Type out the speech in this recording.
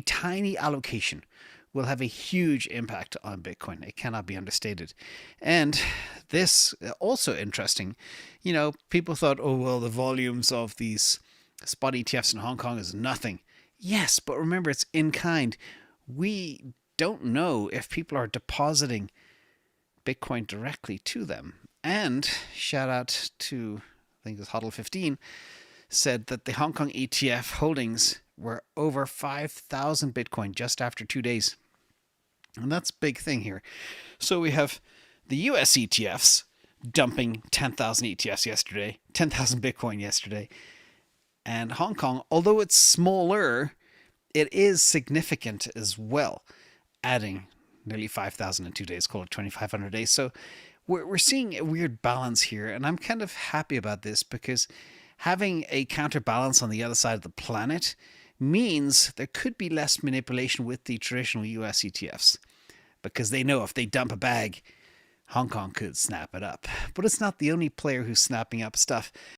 tiny allocation will have a huge impact on Bitcoin. It cannot be understated. And this also interesting, people thought, oh, well, the volumes of these spot ETFs in Hong Kong is nothing. Yes, but remember, it's in kind. We don't know if people are depositing Bitcoin directly to them. And shout out to, I think it's HODL-FIFTEEN, said that the Hong Kong ETF holdings were over 5,000 Bitcoin just after 2 days. And that's a big thing here. So we have the US ETFs dumping 10,000 ETFs yesterday, 10,000 Bitcoin yesterday. And Hong Kong, although it's smaller, it is significant as well, adding nearly 5,000 in 2 days, call it 2,500 days. So we're seeing a weird balance here, and I'm kind of happy about this because having a counterbalance on the other side of the planet means there could be less manipulation with the traditional US ETFs, because they know if they dump a bag, Hong Kong could snap it up. But it's not the only player who's snapping up stuff.